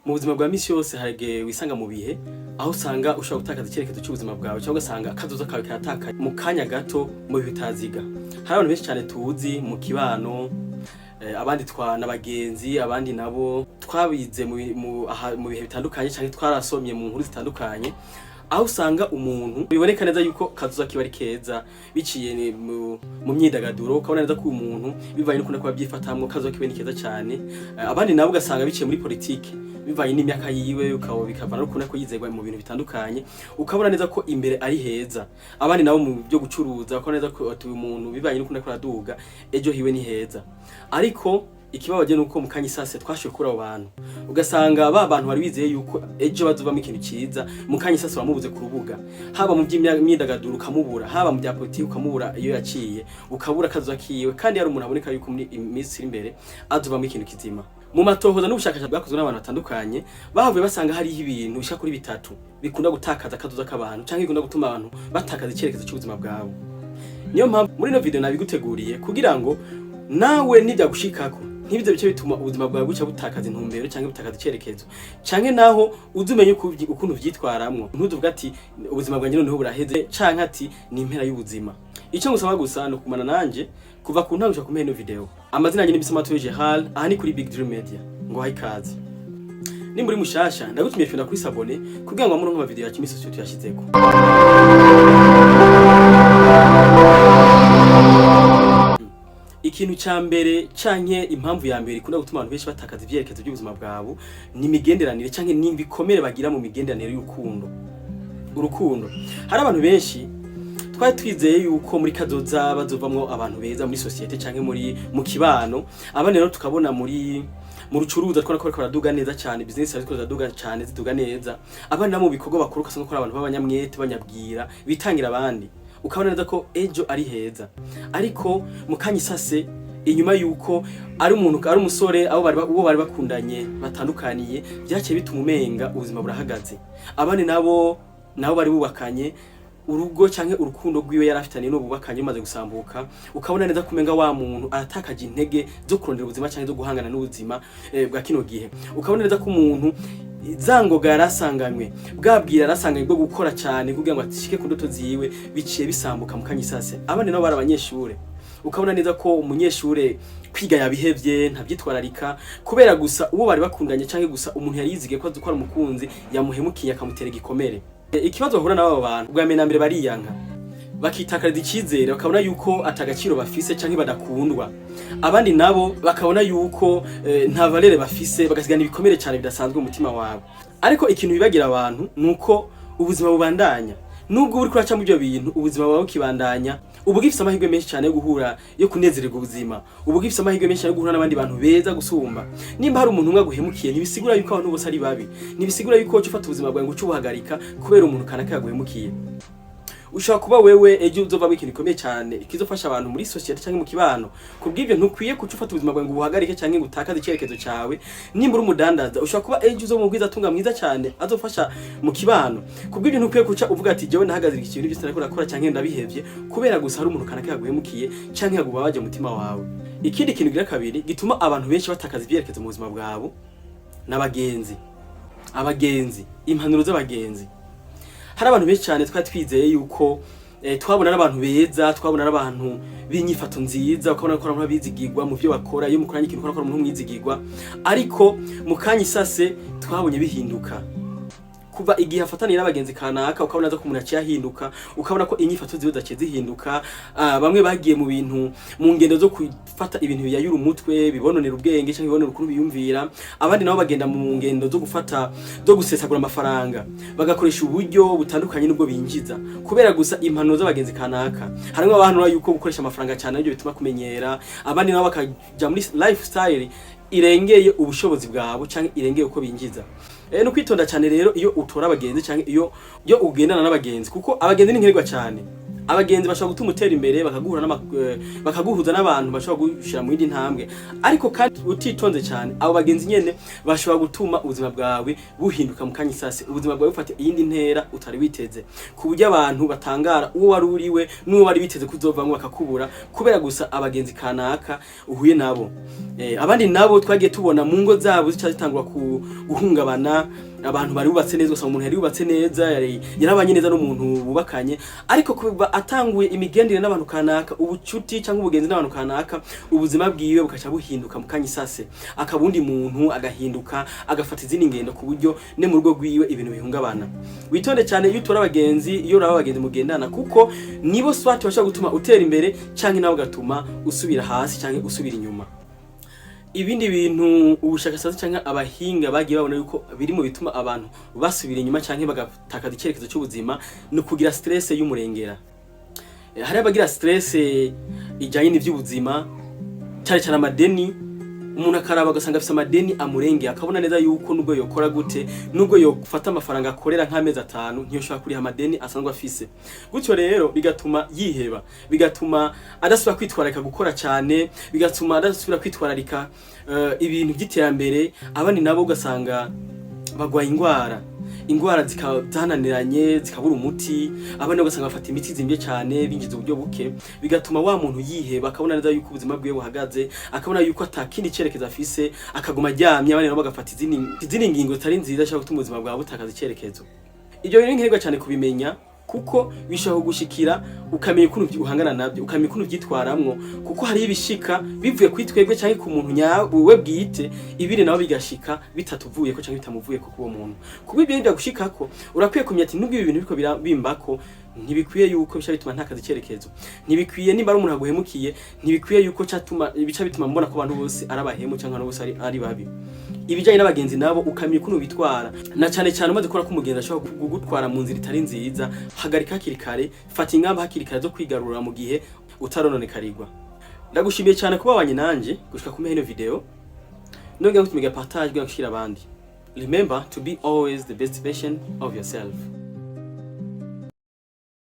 mu buzima bwa misi yose harege wisanga mu bihe aho usanga ushobora gutakaza icyerekezo cy'ubuzima bwawe cyangwa ugasanga akazoza kawe karataka mu kanya gato mu bihe utaziga. Hari abantu benshi cyane tuzi mu kibano, abandi twana bagenzi, abandi nabo twabize mu bihe bitandukanye cyangwa twarasomye mu nkuru zitandukanye, aho usanga umuntu biboneka neza yuko kazoza kiba ari keza biciye mu myidagaduro, ukabona neza ko umuntu bivanye n'ukuntu kwa byifatamwe kazoza kiba ni keza cyane. Abandi nabo ugasanga biciye muri politike bivanye n'imyaka yiwe, ukabo bikavana n'ukuntu ko yizegwa mu bintu bitandukanye, ukabona neza ko imbere ari heza. Abandi nabo mu byo gucuruza ukabona neza ko uyu muntu bivanye n'ukuntu ko araduga ejo hiwe ni heza. Ariko ikibabaje nuko mu kanya sase twashoye kuri abo bantu, ugasanga ba bantu bari bizeye yuko ejo bazovamo ikintu ciza, mu kanya sase bamubuze ku rubuga, haba mu by'imyidagaduro ukamubura, haba mu bya politiki ukamubura, iyo yaciye ukabura kazoza kiwe, kandi yari umuntu aboneka yuko muri iminsi imbere azovamo ikintu kizima. Mu matohoza n'ubushakashatsi bwakozwe n'abantu batandukanye bahavuye basanga hari ibintu bishaka kuri bitatu bikunda gutakaza kazoza k'abantu canke bikunda gutuma abantu batakaza icyerekezo cy'ubuzima bwabo. Niyo mpamvu muri no video nabiguteguriye kugira ngo nawe nibyagushikako ntibize bice bituma ubuzima bwawe buca butakaza intumbero canke butakaza icyerekezo, canke naho uzumenye ukuntu vyitwaramwo ntuduvuga ati ubuzima bwanjye noneho buraheze canke ati ni impera y'ubuzima. Icyo ngusaba gusa no kumana nanje kuva ku ntango ku mpera video. Amazina yanjye ni Bisamatoje Hal, aha ni kuri Big Dream Media. Ngo hayi kazi. Ni muri mushasha ndagutumye fina kuri sabone kugira ngo amuronke ama video ya kimisi cyo tuyashizeko. Ikintu ca mbere canke impamvu ya mbere ikunda gutuma abantu benshi batakaza ivyerekezo by'ubuzima bwabo ni imigenderanire canke n'ibikomere bagira mu migenderanire y'urukundo. Urukundo hari abantu benshi twari twizeye yuko muri kazoza bazovamwo abantu beza muri societe canke mu kibano, abandi rero tukabona mu rucuruza twara ko baraduga neza cyane, business ariko ziraduga cyane ziduga neza, abandi namo bikorwa bakuru kasanga ko abantu b'abanyamwete banyabwira bitangira abandi, ukabona neza ko ejo ari heza. Ariko mu kanya sase inyuma yuko ari umuntu ari umusore abo bari bakundanye batandukaniye byaciye bituma umenga ubuzima burahagaze. Abandi nabo bari bubakanye urugo canke urukundo rwiwe yarafitaniye no bubakanye maze gusambuka, ukabona neza kumenga wa muntu atakaje intege zo kurondera ubuzima canke zo guhangana n'ubuzima bwa kino gihe. Ukabona neza ko umuntu zangoga yarasanganywe bwabwira yarasanganywe bwo gukora cyane kugira ngo atishike ku ndoto ziwe biciye bisambuka mu kanyisase. Abandi nabo barabanyeshure, ukabona neza ko umunyeshure kwiga yabihevye ntabyitwararika kubera gusa uwo bari bakundanye canke gusa umuntu yari yizige ko azukora umukunzi yamuhemukiye akamutera igikomere. Ikibazo bahura n'abo bantu bwa mbere nambere bariyanka bakitakariza icyizere, bakabona yuko atagaciro bafise canke badakundwa. Abandi nabo bakabona yuko nta valere bafise, bagasigana ibikomere cyane bidasanzwe mu mutima wabo. Ariko ikintu bibagira abantu nuko ubuzima bubandanya, nubwo uri kuraca mu byo bintu ubuzima bwawe kibandanya. Ubu gifite amahirwe menshi cyane yo guhura yo kunezererwa ubuzima, ubu gifite amahirwe menshi yo guhura n'abandi bantu beza gusumba. Nimba hari umuntu umwe guhemukiye ntibisigura yuko abantu bose ari babi, ntibisigura yuko ufata ubuzima bwawe ngo ucubuhagarika kubera umuntu kanaka yaguhemukiye. Ushaka kuba wewe ejo uzova ikintu gikomeye cyane ikizofasha abantu muri societe cyangwa mu kibano. Kubw'ibyo ntukwiye kucufata ubuzima bwawe ngo ubuhagarike cyangwa ngo utakaze icyerekezo cyawe. Nimba uri umudandaza ushaka kuba ejo uzomubwiza atunga mwiza cyane azofasha mu kibano. Kubw'ibyo ntukwiye kuca uvuga ati jewe nahagaze ikintu byose nariko nakora cyangwa ndabihevye kubera gusa hari umuntu kanaka yaguhemukiye cyangwa yagubabaje mutima wawe. Ikindi kintu gira kabiri gituma abantu benshi batakaza ibyerekezo mu buzima bwabo abagenzi, impanuro z'abagenzi. Hari abantu benshi cyane twizeye yuko twabona n'abantu beza, twabona n'abantu b'inyifato nziza, ukabona ko abantu bizigirwa mu byo bakora, iyo mukoranye ikintu ukora umuntu mwizigirwa. Ariko mu kanya isase twabonye bihinduka kuva igihe afataniye n'abagenzi kanaka, ukabona ko umuntu aciye ahinduka, ukabona ko inyifato ziwe zaciye zihinduka. Bamwe bagiye mu bintu mu ngendo zo gufata ibintu biyayura umutwe, bibononera ubwenge cyangwa bibononera ukuntu biyumvira. Abandi nabo bagenda mu ngendo zo gusesagura amafaranga, bagakoresha uburyo butandukanye n'ubwo binjiza kubera gusa impanuro z'abagenzi kanaka. Harimo abantu yuko gukoresha amafaranga cyane aribyo bituma kumenyera. Abandi nabo bakaja muri lifestyle irengeye ubushobozi bwabo cyangwa irengeye uko binjiza. No kwitonda cyane rero iyo utora abagenzi cyangwa iyo ugendana n'abagenzi, kuko abagenzi ni nkenerwa cyane. abagenzi bashobora gutuma utera imbere bakaguhuza n'abantu bashobora gushira mu yindi ntambwe, ariko kandi utitonze cyane abo bagenzi nyene bashobora gutuma ubuzima bwawe buhinduka mu kanyisase, ubuzima bwawe bufata iyindi ntera utari witeze, ku buryo abantu batangara uwo wari uriwe n'uwo wari biteze kuzovamwe bakakubura kubera gusa abagenzi kanaka uhuye nabo. Abandi nabo twagiye tubona mu ngo zabo zica zitangura guhungabana, abantu bari bubatse neza, umuntu yari yubatse neza, yarabanye neza n'umuntu bubakanye, ariko kuba atanguye imigendere n'abantu kanaka, ubucuti cyangwa ubugenzi n'abantu kanaka, ubuzima bwiwe bukaca buhinduka mu kanyisase, akabundi muntu agahinduka agafata izindi ngendo ku buryo ne mu rugo rwiwe ibintu bihungabana. Witonde cyane iyo utora abagenzi, iyo uraba abagenzi mugendana, kuko nibo swati bashobora gutuma utera imbere cyangwa nabo gatuma usubira hasi cyangwa usubira inyuma. Ibindi bintu ubushakashatsi cyangwa abahinga bagiye babona yuko biri mu bituma abantu basubira inyuma cyangwa bagatakaza icyerekezo cy'ubuzima no kugira stress y'umurengera. Hari abagira stress ijanye n'ivy'ubuzima cyane cyane amadeni, umuntu akaraba agasanga afite amadeni amurengera, akabona neza yuko nubwo yokora gute, nubwo yofata amafaranga akorera nk'amezi 5 ntiyoshobora kuriha amadeni asanzwe afise. Gutyo rero bigatuma yiheba, bigatuma adasubira kwitwararika gukora cyane, bigatuma adasubira kwitwararika ibintu by'iterambere. Abandi nabo ugasanga bagwaye ingwara zikazananiranye zikabura umuti, abandi ugasanga bafata imiti zimbye cyane binjiza uburyo buke, bigatuma wa muntu yiheba, akabona neza yuko ubuzima bwiwe buhagaze, akabona yuko atakindi cyerekezo afise, akaguma aryamye, abandi nabo bagafata izindi ngingo zitari nziza cyangwa gutuma ubuzima bwawe butakaza icyerekezo. Ibyo rero nkenerwa cyane kubimenya, kuko bishobora gushikira ukamenya ukuntu uhangana nabyo, ukamenya ukuntu byitwaramwo, kuko hari ibishika bivuye kwitwebwe cyangwa ku muntu nyawe bwite, ibiri nabo bigashika bitatuvuye ko cyangwa bitamuvuye ko kuwo muntu. Kuba ibyo byagushikako urakwiye kumenya ati nubwo ibi bintu biko bimbako ntibikwiye yuko bisha bituma ntakaza icyerekezo, ntibikwiye nimba ari umuntu aguhemukiye, ntibikwiye yuko bica bituma mbona ko abantu bose arabahemu cyangwa bose ari babi. Ibijanye n'abagenzi nabo ukamenya ukuntu bitwara, na cyane cyane umaze gukora ko umugenzi ashobora kugutwara mu nzira itari nziza, hagarika hakiri kare, fata ingamba hakiri kare zo kwigarura mu gihe utarononekarirwa. Ndagushimiye cyane kuba wabanye nanje gushika ku ino video, nongera gutumiga partage gashira abandi. Remember to be always the best version of yourself.